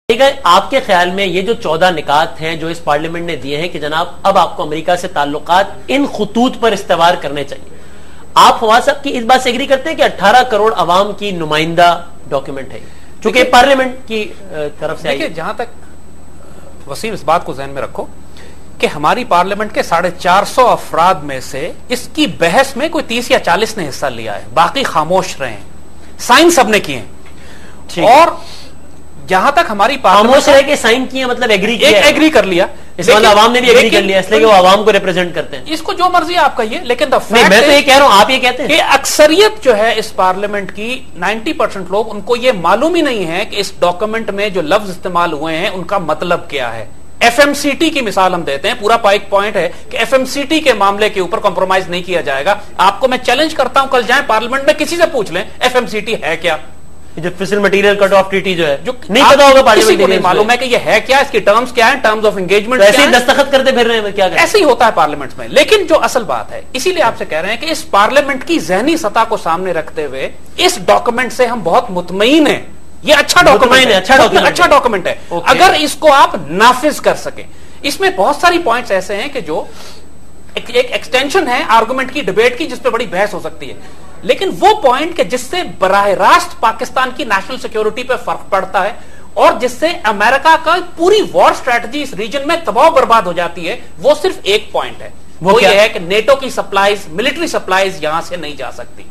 آپ کے خیال میں یہ جو 14 نکات ہیں جو اس پارلیمنٹ نے دیے ہیں کہ جناب اب آپ کو امریکہ سے تعلقات ان خطوط پر استوار کرنے چاہیے، آپ فواد صاحب کی اس بات سے ایگری کرتے ہیں کہ 18 کروڑ عوام کی نمائندہ ڈاکیومنٹ ہے چونکہ پارلیمنٹ کی طرف سے دیکھیں، جہاں تک وسیم اس بات کو ذہن میں رکھو کہ ہماری پارلیمنٹ کے 450 افراد میں سے اس کی بحث میں کوئی 30 یا 40 نے حصہ لیا ہے، باقی خاموش رہے ہیں، سائن سب نے کیے ہیں، اور جہاں تک ہماری خاموش رہے کہ سائن کیے مطلب ایگری کر لیا، اس لیے عوام نے بھی ایگری کر لیا، اس لیے کہ وہ عوام کو ریپرزینٹ کرتے ہیں، اس کو جو مرضی آپ کہیے، لیکن میں تو یہ کہہ رہا ہوں، آپ یہ کہتے ہیں کہ اکثریت جو ہے اس پارلیمنٹ کی 90% لوگ، ان کو یہ معلوم ہی نہیں ہے کہ اس ڈاکومنٹ میں جو لفظ استعمال ہوئے ہیں ان کا مطلب کیا ہے۔ ایف ایم سی ٹی کی مثال ہم دیتے ہیں، پورا ایک پوائنٹ ہے کہ ایف ایم سی ٹی کے معاملے کے اوپر کمپرومائز نہیں کیا جائے گا۔ آپ کو میں چیلنج کرتا ہوں، کل جائیں پارلیمنٹ میں کسی سے پوچھ لیں ایف ایم سی ٹی ہے کیا، جو فسل مٹیریل کٹ آف ٹریٹی جو ہے جو نہیں پتا ہوگا، کسی کو نہیں معلوم ہے کہ یہ ہے کیا، اس کی ٹرمز کیا ہیں، ٹرمز آف انگیجمنٹ ایسے ہی دستخط کرتے پھر رہے ہیں، کیا کریں؟ ایسے ہی ہوتا ہے پارلیمنٹ میں۔ لیکن جو اصل بات ہے، اسی لیے آپ سے کہہ رہے ہیں کہ اس پارلیمنٹ کی ذہنی سطح کو سامنے رکھتے ہوئے اس ڈاکومنٹ سے ہم بہت مطمئن ہیں، یہ اچھا ڈاکومنٹ ہے، اچھا ڈاکومنٹ ہے اگر اس کو آپ نافذ کر سکیں۔ اس میں بہت ساری پوائنٹس ایسے ہیں کہ جو ایک ایکسٹینشن ہے آرگومنٹ کی، ڈیبیٹ کی، جس پہ بڑی بحث ہو سکتی ہے، لیکن وہ پوائنٹ کہ جس سے براہ راست پاکستان کی نیشنل سیکیورٹی پہ فرق پڑتا ہے اور جس سے امریکہ کا پوری وار سٹریٹجی اس ریجن میں تباہ برباد ہو جاتی ہے، وہ صرف ایک پوائنٹ ہے، وہ یہ ہے کہ نیٹو کی سپلائز، ملٹری سپلائز یہاں سے نہیں جا سکتی۔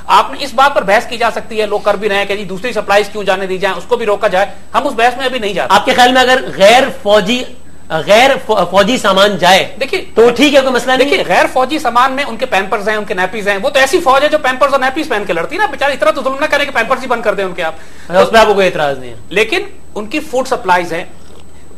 آپ نے اس بات پر بحث کی جا سکتی ہے، لوگ کر بھی رہے ہیں کہ جی دوسری سپلائز کیوں جانے دی جائیں، اس کو بھی روکا جائے، ہم اس بحث میں ابھی نہیں جاتے۔ آپ کے خیال میں اگر غیر فوجی سامان جائے دیکھیے تو ٹھیک ہے، کوئی مسئلہ نہیں ہے؟ غیر فوجی سامان میں ان کے پیمپرز ہیں، ان کے نیپیز ہیں، وہ تو ایسی فوج ہے جو پیمپرز اور نیپیز پہن کے لڑتی ہے نا، بیچارے اتنا تو ظلم نہ کریں کہ پیمپرز ہی بند کر دیں ان کے، آپ اس پہ آپ کو کوئی اعتراض نہیں ہے، لیکن ان کی فوڈ سپلائز ہیں،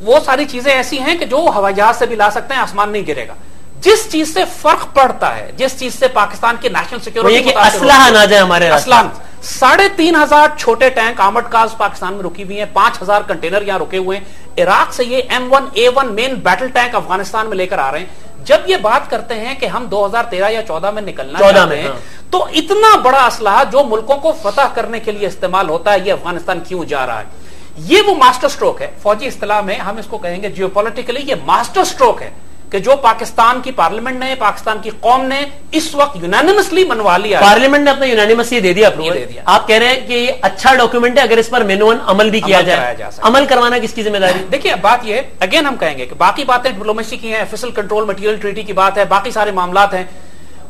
وہ ساری چیزیں ایسی ہیں کہ جو ہوائی جہاز سے بھی لا سکتے ہیں، آسمان نہیں گرے گا۔ جس چیز سے فرق پڑتا ہے، جس چیز سے پاکستان کی نیشنل سیکیورٹی اسلحہ نہ جائے ہمارے اسلحہ، 3500 چھوٹے ٹینک آرمڈ کارز پاکستان میں رکی ہوئی ہیں، 5000 کنٹینر یہاں رکے ہوئے ہیں، عراق سے یہ M1A1 مین بیٹل ٹینک افغانستان میں لے کر آ رہے ہیں۔ جب یہ بات کرتے ہیں کہ ہم 2013 یا 14 میں نکلنا چاہتے ہیں، تو اتنا بڑا اسلحہ جو ملکوں کو فتح کرنے کے لیے استعمال ہوتا ہے، یہ افغانستان کیوں جا رہا ہے؟ یہ وہ ماسٹر سٹروک ہے، فوجی اصطلاح میں ہم اس کو کہیں گے جیوپولیٹیکلی، یہ ماسٹر سٹروک ہے کہ جو پاکستان کی پارلیمنٹ نے، پاکستان کی قوم نے اس وقت یونانیمسلی منوا لیا، پارلیمنٹ نے اپنا یونانیمسلی دے دیا اپروول۔ آپ کہہ رہے ہیں کہ یہ اچھا ڈاکیومنٹ ہے اگر اس پر مینون عمل بھی کیا جائے، عمل کروانا کس کی ذمہ داری؟ دیکھیے بات یہ ہے، اگین ہم کہیں گے کہ باقی باتیں ڈپلومیسی کی ہیں، فسل کنٹرول مٹیریل ٹریٹی کی بات ہے، باقی سارے معاملات ہیں،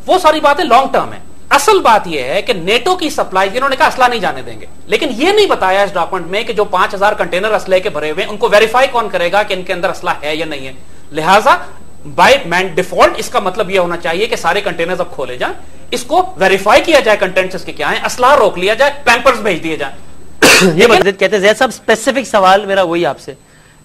وہ ساری باتیں لانگ ٹرم ہیں۔ اصل بات یہ ہے کہ نیٹو کی سپلائی، انہوں نے کہا اسلحہ نہیں جانے دیں گے، لیکن یہ نہیں بتایا اس ڈاکومنٹ میں کہ جو 5000 کنٹینر اسلحے کے بھرے ہوئے ان کو ویریفائی کون کرے گا کہ ان کے اندر اسلحہ ہے یا نہیں ہے۔ لہٰذا بائی ڈیفالٹ اس کا مطلب یہ ہونا چاہیے کہ سارے کنٹینرز اب کھولے جائیں، اس کو ویریفائی کیا جائے کنٹینٹس کے کیا ہیں، اسلحہ روک لیا جائے، پیمپرز بھیج دیے جائیں۔ یہ مدد کہتے ہیں زید صاحب، اسپیسیفک سوال میرا وہی آپ سے،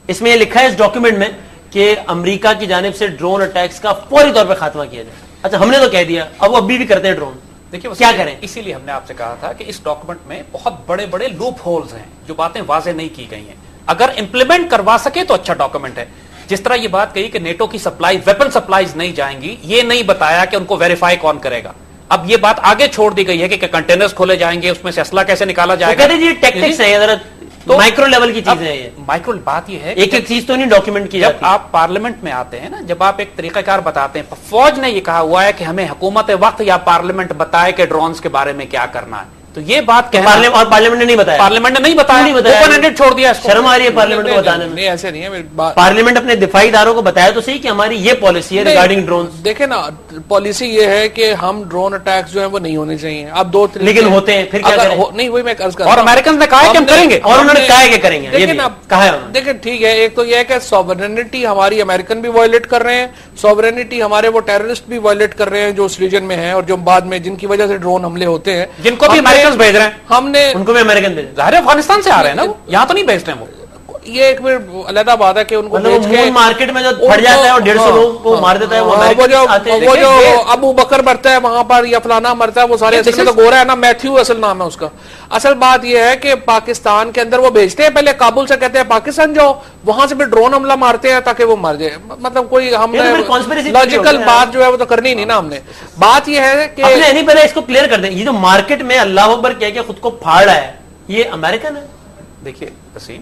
اس میں یہ لکھا ہے اس ڈاکیومنٹ میں کہ امریکہ کی جانب سے ڈرون اٹیکس کا فوری طور پہ خاتمہ کیا جائے۔ اچھا ہم نے تو کہہ دیا، اب وہ ابھی بھی کرتے ہیں ڈرون، دیکھیے کیا کریں؟ اسی لیے ہم نے آپ سے کہا تھا کہ اس ڈاکومنٹ میں بہت بڑے بڑے لوپ ہولز ہیں، جو باتیں واضح نہیں کی گئی ہیں، اگر امپلیمنٹ کروا سکے تو اچھا ڈاکومنٹ ہے۔ جس طرح یہ بات کہی کہ نیٹو کی سپلائی، ویپن سپلائیز نہیں جائیں گی، یہ نہیں بتایا کہ ان کو ویریفائی کون کرے گا۔ اب یہ بات آگے چھوڑ دی گئی ہے کہ کنٹینرز کھولے جائیں گے، اس میں سے اسلحہ کیسے نکالا جائے گا۔ یہ ٹیکٹکس ہے، مائکرو لیول کی چیزیں ہیں، یہ مائکرو بات یہ ہے ایک ایک چیز تو نہیں ڈاکیومنٹ کی جاتی۔ جب آپ پارلیمنٹ میں آتے ہیں نا، جب آپ ایک طریقہ کار بتاتے ہیں، فوج نے یہ کہا ہوا ہے کہ ہمیں حکومت وقت یا پارلیمنٹ بتائے کہ ڈرونز کے بارے میں کیا کرنا ہے، تو یہ بات اور پارلیمنٹ نے نہیں بتایا، پارلیمنٹ نے نہیں بتایا، اوپن ہینڈڈ چھوڑ دیا۔ شرم آ رہی ہے پارلیمنٹ کو بتانے میں؟ نہیں ایسے نہیں ہے، پارلیمنٹ اپنے دفاعی اداروں کو بتایا تو صحیح کہ ہماری یہ پالیسی ہے ریگارڈنگ ڈرونز۔ دیکھیں نا، پالیسی یہ ہے کہ ہم ڈرون اٹیکس جو ہیں وہ نہیں ہونے چاہیے، اب دو لیکن ہوتے ہیں، پھر کیا کریں؟ نہیں، وہی میں عرض کر اور امریکنز نے کہا کہ ہم کریں گے، اور انہوں نے کہا کہ کریں گے، دیکھیں ٹھیک ہے، ایک تو یہ ہے کہ سوورینٹی ہماری امریکن بھی وائلیٹ کر رہے ہیں، سوورینٹی ہمارے وہ ٹیررسٹ بھی وائلیٹ کر رہے ہیں جو اس ریجن میں ہیں، اور جو بعد میں جن کی وجہ سے ڈرون حملے ہوتے ہیں، جن کو بھی امریکنز بھیج رہے ہیں، ہم نے ان کو بھی امریکن بھیج، ظاہر ہے افغانستان سے آ رہے ہیں نا، یہاں تو نہیں بھیجتے ہیں وہ۔ یہ ایک علیحدہ بات ہے کہ ان کو مارکیٹ میں جو پڑ جاتا ہے اور 150 لوگوں کو مار دیتا ہے، وہ جو ابو بکر مرتا ہے وہاں پر یا فلانا مرتا ہے، وہ سارے اصل میں تو گورا ہے نا، میتھیو اصل نام ہے اس کا۔ اصل بات یہ ہے کہ پاکستان کے اندر وہ بھیجتے ہیں، پہلے کابل سے کہتے ہیں پاکستان جاؤ، وہاں سے پھر ڈرون حملہ مارتے ہیں تاکہ وہ مر جائے، مطلب کوئی ہم نے لاجیکل بات جو ہے وہ تو کرنی نہیں نا ہم نے۔ بات یہ ہے کہ نہیں، پہلے اس کو کلیئر کر دیں، یہ جو مارکیٹ میں اللہ اکبر کہہ کے خود کو پھاڑ رہا ہے، یہ امریکن ہے؟ دیکھیے وسیم،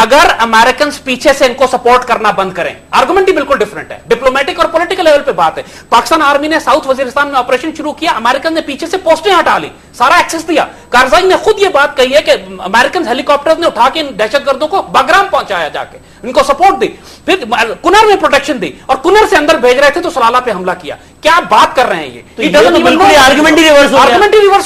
اگر امریکنز پیچھے سے ان کو سپورٹ کرنا بند کریں. آرگومنٹ ہی بالکل ڈفرنٹ ہے, ڈپلومیٹک اور پولیٹیکل لیول پہ بات ہے. پاکستان آرمی نے ساؤتھ وزیرستان میں آپریشن شروع کیا, امریکن نے پیچھے سے پوسٹیں ہٹا لی, سارا ایکسس دیا. کارزائی نے خود یہ بات کہی ہے کہ امریکن ہیلی کاپٹر نے اٹھا کے ان دہشت گردوں کو بگرام پہنچایا, جا کے ان کو سپورٹ دی, پھر کنر میں پروٹیکشن دی, اور کنر سے اندر بھیج رہے تھے تو سلالہ پہ حملہ کیا. کیا بات کر رہے ہیں یہ بالکل آرگومنٹ ہی ریورس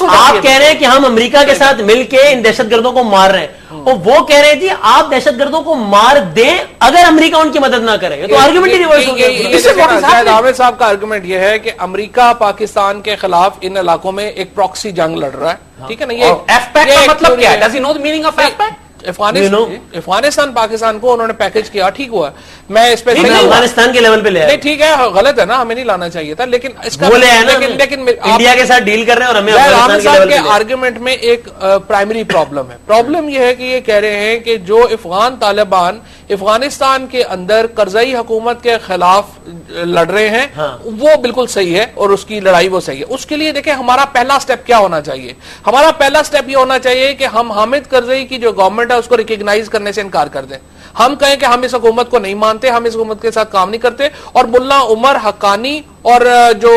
ہو گیا. آپ کہہ رہے ہیں کہ ہم امریکہ کے ساتھ مل کے ان دہشت گردوں کو مار رہے ہیں, اور وہ کہہ رہے ہیں جی آپ دہشت گردوں کو مار دیں اگر امریکہ ان کی مدد نہ کرے, تو آرگومنٹ ہی ریورس ہو گیا. عامر صاحب کا آرگومنٹ یہ ہے کہ امریکہ پاکستان کے خلاف ان علاقوں میں ایک پراکسی جنگ لڑ رہا ہے, ٹھیک ہے نا. یہ ایف پیک کا مطلب کیا ہے؟ Does he know the meaning of AfPak? Afghanistan Pakistan کو انہوں نے پیکج کیا, ٹھیک ہوا, میں اس پہ افغانستان کے لیول پہ لے نہیں, ٹھیک ہے, غلط ہے نا, ہمیں نہیں لانا چاہیے تھا, لیکن اس کا لیکن انڈیا کے ساتھ ڈیل کر رہے ہیں اور ہمیں افغانستان کے آرگومنٹ میں ایک پرائمری پرابلم ہے. پرابلم یہ ہے کہ یہ کہہ رہے ہیں کہ جو افغان طالبان افغانستان کے اندر کرزئی حکومت کے خلاف لڑ رہے ہیں وہ بالکل صحیح ہے, اور اس کی لڑائی وہ صحیح ہے. اس کے لیے دیکھیں ہمارا پہلا سٹیپ کیا ہونا چاہیے. ہمارا پہلا سٹیپ یہ ہونا چاہیے کہ ہم حامد کرزئی کی جو گورنمنٹ ہے اس کو ریکگنائز کرنے سے انکار کر دیں. ہم کہیں کہ ہم اس حکومت کو نہیں مانتے, ہم اس حکومت کے ساتھ کام نہیں کرتے, اور ملا عمر حقانی اور جو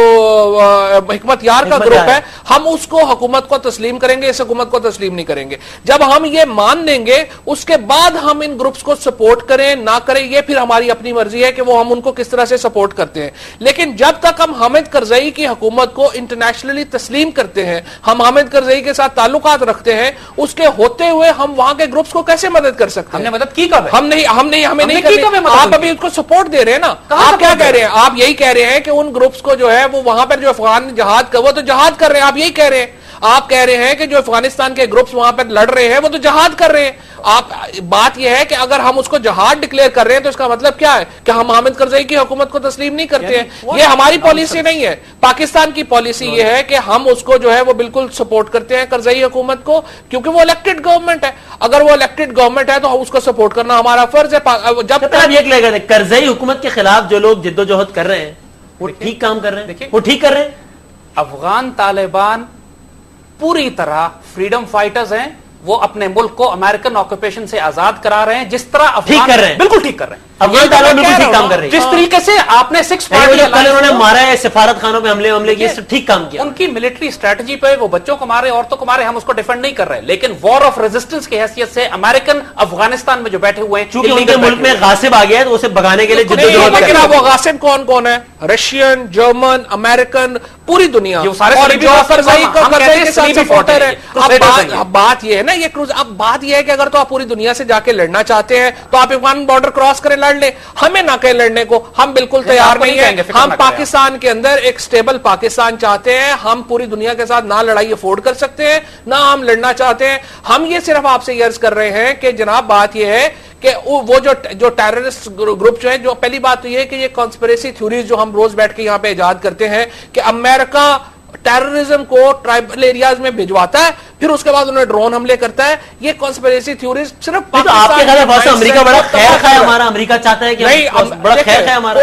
حکمت یار کا گروپ ہے ہم اس کو حکومت کو تسلیم کریں گے, اس حکومت کو تسلیم نہیں کریں گے. جب ہم یہ مان لیں گے اس کے بعد ہم ان گروپس کو سپورٹ کریں نہ کریں یہ پھر ہماری اپنی مرضی ہے کہ وہ ہم ان کو کس طرح سے سپورٹ کرتے ہیں. لیکن جب تک ہم حامد کرزئی کی حکومت کو انٹرنیشنلی تسلیم کرتے ہیں, ہم حامد کرزئی کے ساتھ تعلقات رکھتے ہیں, اس کے ہوتے ہوئے ہم وہاں کے گروپس کو کیسے مدد کر سکتے ہیں؟ ہم نے مدد کی کب ہے؟ ہمیں نہیں کرنی. آپ ابھی اس کو سپورٹ دے رہے ہیں نا. آپ کیا کہہ رہے ہیں؟ آپ یہی کہہ رہے ہیں کہ ان گروپس کو جو ہے وہ وہاں پر جو افغان جہاد کا وہ تو جہاد کر رہے ہیں. آپ یہی کہہ رہے ہیں. آپ کہہ رہے ہیں کہ جو افغانستان کے گروپس وہاں پر لڑ رہے ہیں وہ تو جہاد کر رہے ہیں. آپ بات یہ ہے کہ اگر ہم اس کو جہاد ڈکلیئر کر رہے ہیں تو اس کا مطلب کیا ہے کہ ہم حامد کرزئی کی حکومت کو تسلیم نہیں کرتے ہیں. یہ ہماری پالیسی نہیں ہے. پاکستان کی پالیسی یہ ہے کہ ہم اس کو جو ہے وہ بالکل سپورٹ کرتے ہیں کرزئی حکومت کو, کیونکہ وہ الیکٹڈ گورنمنٹ ہے. اگر وہ الیکٹڈ گورنمنٹ ہے تو اس کو سپورٹ کرنا ہمارا فرض ہے. جب تک یہ لے گا کرزئی حکومت کے خلاف جو لوگ جد و جہد کر رہے ہیں وہ ٹھیک کام کر رہے ہیں, وہ ٹھیک کر رہے ہیں. افغان طالبان پوری طرح فریڈم فائٹرز ہیں, وہ اپنے ملک کو امریکن آکوپیشن سے آزاد کرا رہے ہیں. جس طرح ٹھیک کر رہے ہیں, بالکل ٹھیک کر رہے ہیں. افغان طالبان بالکل ٹھیک کام کر رہے ہیں. جس طریقے سے آپ نے 6 پارٹی انہوں نے مارا ہے, سفارت خانوں پہ حملے کیے, ٹھیک کام کیا. ان کی ملٹری اسٹریٹجی پہ وہ بچوں کو مارے, عورتوں کو مارے, ہم اس کو ڈیفینڈ نہیں کر رہے. لیکن وار آف ریزسٹنس کی حیثیت سے امریکن افغانستان میں جو بیٹھے ہوئے ہیں, چونکہ ان کے ملک میں غاصب آ گیا ہے تو اسے بگانے کے لیے جدوجہد کر رہے ہیں. وہ غاصب کون ہے؟ رشین, جرمن, امریکن, پوری دنیا. بات یہ ہے نا, یہ اب بات یہ ہے کہ اگر تو آپ پوری دنیا سے جا کے لڑنا چاہتے ہیں تو آپ افغان بارڈر کراس کریں, لڑ لیں. ہمیں نہ کہیں لڑنے کو, ہم بالکل تیار نہیں ہیں. ہم پاکستان کے اندر ایک سٹیبل پاکستان چاہتے ہیں. ہم پوری دنیا کے ساتھ نہ لڑائی افورڈ کر سکتے ہیں, نہ ہم لڑنا چاہتے ہیں. ہم یہ صرف آپ سے عرض کر رہے ہیں کہ جناب بات یہ ہے کہ وہ جو ٹیررسٹ گروپ جو ہے, جو پہلی بات تو یہ ہے کہ یہ کانسپریسی تھیوریز جو ہم روز بیٹھ کے یہاں پہ ایجاد کرتے ہیں کہ امریکہ ٹیررزم کو ٹرائبل ایریاز میں بھجواتا ہے, پھر اس کے بعد انہیں ڈرون حملے کرتا ہے. یہ کانسپریسی تھیوریز صرف آپ کے خیال امریکہ بڑا خیر خواہ ہے, ہمارا امریکہ چاہتا ہے کہ بڑا خیر خواہ ہمارا.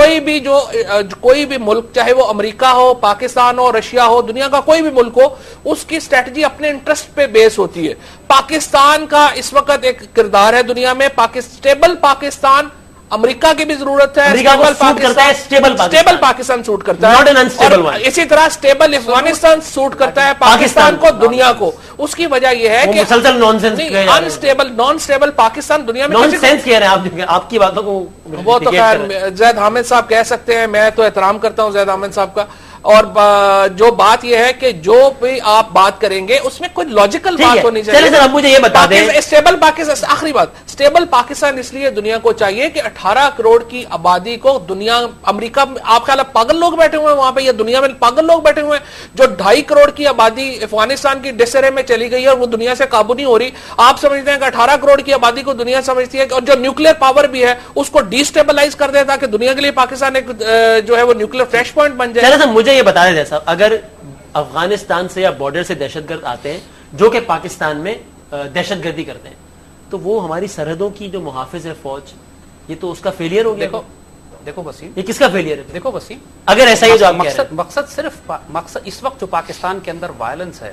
کوئی بھی ملک, چاہے وہ امریکہ ہو, پاکستان ہو, رشیا ہو, دنیا کا کوئی بھی ملک ہو, اس کی اسٹریٹجی اپنے انٹرسٹ پہ بیس ہوتی ہے. پاکستان کا اس وقت ایک کردار ہے دنیا میں, اسٹیبل پاکستان. امریکہ کی بھی ضرورت ہے, اسٹیبل پاکستان سوٹ کرتا ہے, اسی طرح اسٹیبل افغانستان سوٹ کرتا ہے پاکستان کو, دنیا کو. اس کی وجہ یہ ہے کہ مسلسل نان اسٹیبل پاکستان دنیا میں نان سینس کہہ رہے ہیں آپ کی باتوں کو. وہ تو خیر زید حامد صاحب کہہ سکتے ہیں, میں تو احترام کرتا ہوں زید حامد صاحب کا. اور جو بات یہ ہے کہ جو بھی آپ بات کریں گے اس میں کوئی لاجیکل بات ہونی چاہیے. چلیں مجھے یہ بتا دیں, اسٹیبل پاکستان, آخری بات, اسٹیبل پاکستان اس لیے دنیا کو چاہیے کہ 18 کروڑ کی آبادی کو دنیا, امریکہ, آپ خیال پاگل لوگ بیٹھے ہوئے ہیں وہاں پہ, یا دنیا میں پاگل لوگ بیٹھے ہوئے ہیں. جو 2.5 کروڑ کی آبادی افغانستان کی ڈسرے میں چلی گئی ہے اور وہ دنیا سے قابو نہیں ہو رہی. آپ سمجھتے ہیں کہ 18 کروڑ کی آبادی کو دنیا سمجھتی ہے, اور جو نیوکلیر پاور بھی ہے اس کو ڈی اسٹیبلائز کر دے تاکہ دنیا کے لیے پاکستان ایک جو ہے وہ نیوکلیر فلیش پوائنٹ بن جائے. چلیں مجھے یہ بتا دیں جیسا, اگر افغانستان سے یا بارڈر سے دہشت گرد آتے ہیں جو کہ پاکستان میں دہشت گردی کرتے ہیں, تو وہ ہماری سرحدوں کی جو محافظ ہے فوج, یہ تو اس کا فیلئر ہو گیا. دیکھو وسیم, یہ کس کا فیلئر ہے؟ دیکھو وسیم, اگر ایسا ہی مقصد صرف اس وقت جو پاکستان کے اندر وائلنس ہے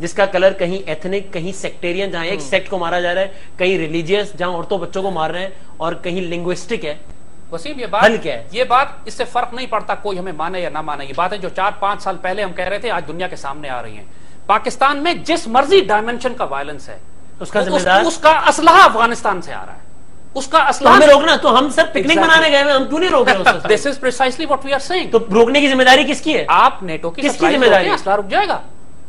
جس کا کلر کہیں ایتھنک، کہیں سیکٹیرین، جہاں ایک سیکٹ کو مارا جا رہا ہے، کہیں ریلیجیس جہاں عورتوں بچوں کو مار رہے ہیں، اور کہیں لنگوسٹک ہے. وسیم یہ بات اس سے فرق نہیں پڑتا کوئی ہمیں مانے یا نہ مانے. یہ باتیں جو 4-5 سال پہلے ہم کہہ رہے تھے آج دنیا کے سامنے آ رہی ہیں. پاکستان میں جس مرضی ڈائمنشن کا وائلنس ہے اس کا اسلحہ افغانستان سے آ رہا ہے. اس کا اسلحہ ہمیں روکنا. تو ہم سر پکنک منانے گئے ہیں، ہم کیوں نہیں روک رہے؟ This is precisely what we are saying. تو روکنے کی ذمہ داری کس کی ہے؟ آپ نیٹو کی ذمہ داری. اسلحہ رک جائے گا.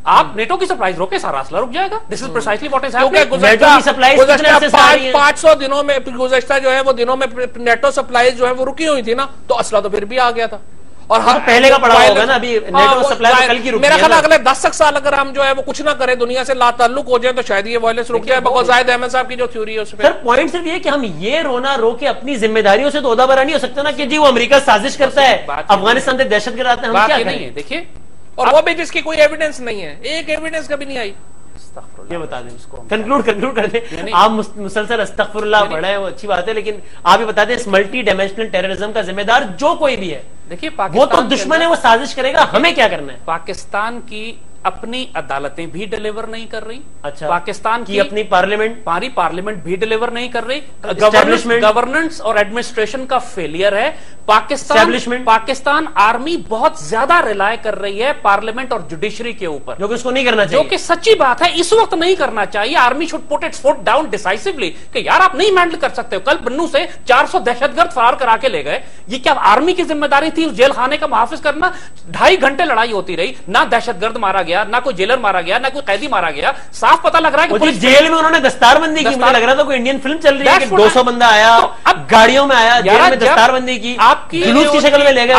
آپ نیٹو کی سپلائیز روکے سارا اسلحہ رک جائے گا. This is precisely what is happening. گزشتہ 500 دنوں میں، گزشتہ جو ہے وہ دنوں میں نیٹو سپلائیز جو ہے وہ رکی ہوئی تھی نا، تو اسلحہ تو پھر بھی آ گیا تھا. اور پہلے کا پڑا ہوگا نا. ابھی نیٹو سپلائی کل کی رکی ہے. میرا خیال اگلے 10 سال اگر ہم جو ہے وہ کچھ نہ کریں، دنیا سے لا تعلق ہو جائے، تو شاید یہ وائلنس رک جائے. بقول زاہد احمد صاحب کی جو تھیوری ہے اس پہ. سر پوائنٹ صرف یہ کہ ہم یہ رونا رو کے اپنی ذمہ داریوں سے تو عہدہ برا نہیں ہو سکتا نا کہ جی وہ امریکہ سازش کرتا ہے، افغانستان سے دہشت گرد آتے ہیں. ہم کیا کریں؟ دیکھیے، اور وہ بھی جس کی کوئی ایویڈنس نہیں ہے، ایک ایویڈنس کبھی نہیں آئی. یہ بتا دیں اس کو کنکلوڈ کر دیں. آپ مسلسل استغفر اللہ پڑھ رہے ہیں، وہ اچھی بات ہے، لیکن آپ یہ بتا دیں اس ملٹی ڈائمینشنل ٹیررزم کا ذمہ دار جو کوئی بھی ہے، دیکھیے وہ تو دشمن ہے، وہ سازش کرے گا. ہمیں کیا کرنا ہے؟ پاکستان کی اپنی عدالتیں بھی ڈیلیور نہیں کر رہی. اچھا، پاکستان کی اپنی پارلیمنٹ بھی ڈیلیور نہیں کر رہی. گورننس اور ایڈمنسٹریشن کا فیلئر ہے. پاکستان آرمی بہت زیادہ ریلائے کر رہی ہے پارلیمنٹ اور جوڈیشری کے اوپر، جو کہ اس کو نہیں کرنا چاہیے، جو کہ سچی بات ہے. اس وقت نہیں کرنا چاہیے. Army should put its foot down decisively کہ یار آپ نہیں ہینڈل کر سکتے ہو. کل بنو سے 400 دہشت گرد فرار کرا کے لے گئے. یہ کیا آرمی کی ذمہ داری تھی اس جیل خانے کا محافظ کرنا؟ 2.5 گھنٹے لڑائی ہوتی رہی، نہ دہشت گرد مارا گیا، نہ کوئی جیلر مارا گیا، نہ کوئی قیدی مارا گیا. صاف پتہ لگ رہا ہے کہ جیل میں انہوں نے دستار بندی کی. مجھے لگ رہا تھا کوئی انڈین فلم چل رہی ہے کہ 200 بندہ آیا، گاڑیوں میں آیا، جیل میں دستار بندی کی، جلوس کی شکل میں لے گئے.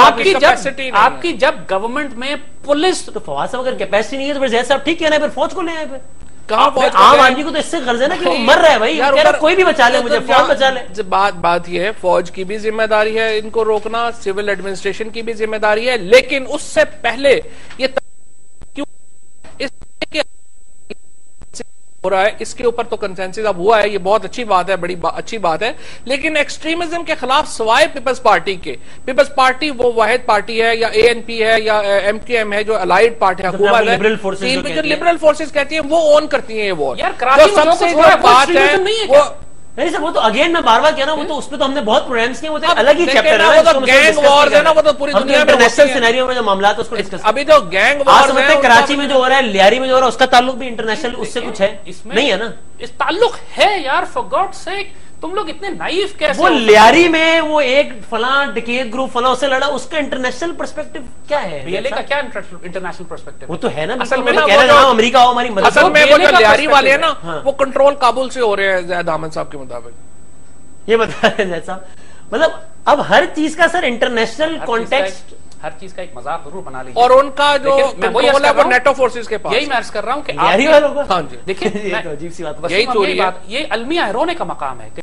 آپ کی جب گورنمنٹ میں پولیس، تو فواد صاحب اگر کیپیسٹی نہیں ہے تو پھر زید صاحب ٹھیک کہنا ہے، پھر فوج کو لے آئے. پھر عام آدمی کو تو اس سے غرض ہے نا کہ وہ مر رہا ہے بھائی، کوئی بھی بچا لے مجھے، فوج بچا لے. بات یہ ہے فوج کی بھی ذمہ داری ہے ان کو روکنا، سول ایڈمنسٹریشن کی بھی ذمہ داری ہے. لیکن اس سے پہلے یہ ہو رہا ہے، اس کے اوپر تو کنسنسس اب ہوا ہے. یہ بہت اچھی بات ہے، بڑی اچھی بات ہے. لیکن ایکسٹریمزم کے خلاف سوائے پیپلز پارٹی کے، پیپلز پارٹی وہ واحد پارٹی ہے، یا اے این پی ہے، یا ایم کیو ایم ہے، جو الائیڈ پارٹی حکومت ہے، لبرل فورسز کہتی ہیں، وہ اون کرتی ہیں یہ وار. سب سے بات ہے نہیں سر، وہ تو اگین میں بار بار کہہ رہا ہوں، وہ تو اس پہ تو ہم نے بہت پروگرامز کیے، وہ تو الگ ہی چیپٹر ہے. وہ تو گینگ وارز ہے نا، وہ تو پوری دنیا میں انٹرنیشنل سینیریو میں جو معاملات اس کو ڈسکس. ابھی تو گینگ وارز ہیں کراچی میں جو ہو رہا ہے، لیاری میں جو ہو رہا ہے، اس کا تعلق بھی انٹرنیشنل اس سے کچھ ہے نہیں ہے نا؟ اس تعلق ہے یار، فار گاڈ سیک. تم لوگ اتنے نائیف کیسے؟ وہ لیاری میں وہ ایک فلاں ڈکیت گروپ فلاں سے لڑا، اس کا انٹرنیشنل پرسپیکٹو کیا ہے؟ بی ایل اے کا کیا انٹرنیشنل پرسپیکٹو؟ وہ تو ہے نا، اصل میں امریکہ ہو ہماری مدد. اصل میں وہ جو لیاری والے ہیں نا، وہ کنٹرول کابل سے ہو رہے ہیں زید احمد صاحب کے مطابق. یہ بتا رہے ہیں صاحب، مطلب اب ہر چیز کا سر انٹرنیشنل کانٹیکسٹ، ہر چیز کا ایک مذاق ضرور بنا لیجیے. اور ان کا جو کنٹرول ہے وہ نیٹو فورسز کے پاس. یہی میں عرض کر رہا ہوں کہ لیاری والوں کا. ہاں جی دیکھیں، عجیب سی بات، یہی چوری ہے. یہ المیہ ایرونے کا مقام ہے کہ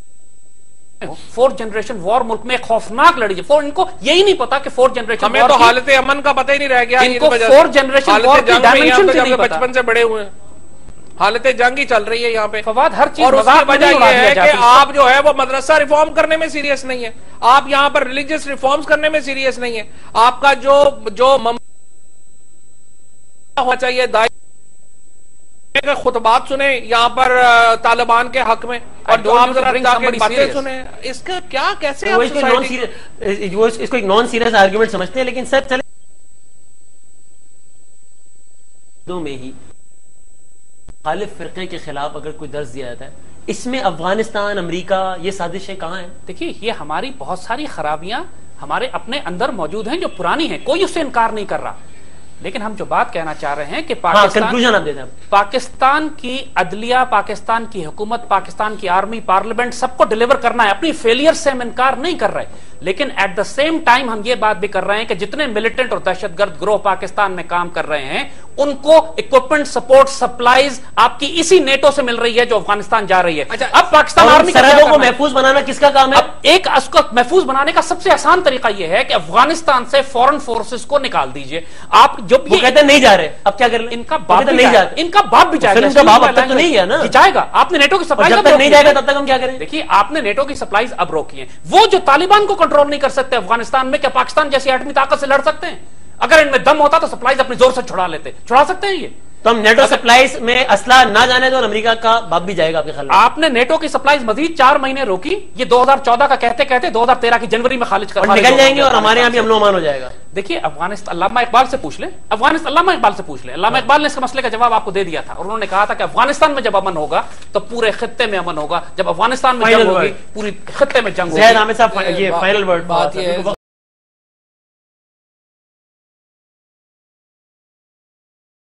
4th جنریشن وار ملک میں خوفناک لڑی ہے. ان کو یہی نہیں پتا کہ 4th جنریشن ہمیں تو حالت امن کا پتہ ہی نہیں رہ گیا. ان کو 4th جنریشن وار کی ڈائمنشن سے نہیں پتا. بچپن سے بڑے ہوئے ہیں، حالت جنگ ہی چل رہی ہے یہاں پہ. فواد ہر چیز، اور اس کی وجہ یہ ہے کہ آپ جو ہے وہ مدرسہ ریفارم کرنے میں سیریس نہیں ہے، آپ یہاں پر ریلیجیس ریفارمز کرنے میں سیریس نہیں ہے. آپ کا جو ہونا چاہیے داعی کے خطبات سنیں یہاں پر طالبان کے حق میں، اور جو آپ ذرا باتیں سنیں، اس کا کیا کیسے اس کو ایک نان سیریس آرگومنٹ سمجھتے ہیں. لیکن سر چلے دو میں ہی مخالف فرقے کے خلاف اگر کوئی درس دیا جاتا ہے، اس میں افغانستان، امریکہ، یہ سازشیں کہاں ہیں؟ دیکھیے، یہ ہماری بہت ساری خرابیاں ہمارے اپنے اندر موجود ہیں جو پرانی ہیں، کوئی اس سے انکار نہیں کر رہا. لیکن ہم جو بات کہنا چاہ رہے ہیں کہ پاکستان کی عدلیہ، پاکستان کی حکومت، پاکستان کی آرمی، پارلیمنٹ، سب کو ڈیلیور کرنا ہے. اپنی فیلئر سے ہم انکار نہیں کر رہے، لیکن ایٹ دا سیم ٹائم ہم یہ بات بھی کر رہے ہیں کہ جتنے ملیٹنٹ اور دہشت گرد گروہ پاکستان میں کام کر رہے ہیں، ان کو اکوپمنٹ، سپورٹ، سپلائیز آپ کی اسی نیٹو سے مل رہی ہے جو افغانستان جا رہی ہے. اب پاکستان آرمی سرحدوں کو محفوظ بنانا کس کا کام ہے؟ اب ایک اس کو محفوظ بنانے کا سب سے آسان طریقہ یہ ہے کہ افغانستان سے فورن فورسز کو نکال دیجئے. آپ جو وہ کہتے ہیں نہیں جا رہے، اب کیا کر لیں؟ ان کا باپ نہیں جائے، ان کا باپ بھی جائے گا. ان کا باپ اب تک تو نہیں گیا نا، جائے گا. آپ نے نیٹو کی سپلائیز جب تک نہیں جائے گا تب تک ہم کیا کریں؟ دیکھیے، آپ نے نیٹو کی سپلائیز اب روکی ہیں. وہ جو طالبان کو کنٹرول نہیں کر سکتے افغانستان میں، کیا پاکستان جیسی ایٹمی طاقت سے لڑ سکتے ہیں؟ اگر ان میں دم ہوتا تو سپلائیز اپنی زور سے چھڑا لیتے. چھڑا سکتے ہیں یہ؟ تو ہم نیٹو سپلائیز میں اسلحہ نہ جانے تو امریکہ کا باپ بھی جائے گا آپ کے خیال میں؟ آپ نے نیٹو کی سپلائیز مزید 4 مہینے روکی, یہ 2014 کا کہتے کہتے 2013 کی جنوری میں خارج کر نکل جائیں گے اور ہمارے یہاں بھی امن و امان ہو جائے گا. دیکھیے افغانستان, علامہ اقبال سے پوچھ لیں, علامہ اقبال سے پوچھ لیں, علامہ اقبال نے اس مسئلے کا جواب آپ کو دے دیا تھا, اور انہوں نے کہا تھا کہ افغانستان میں جب امن ہوگا تو پورے خطے میں امن ہوگا, جب افغانستان میں جنگ ہوگی پوری خطے میں جنگ ہوگی. زید عامر صاحب, یہ فائنل ورڈ.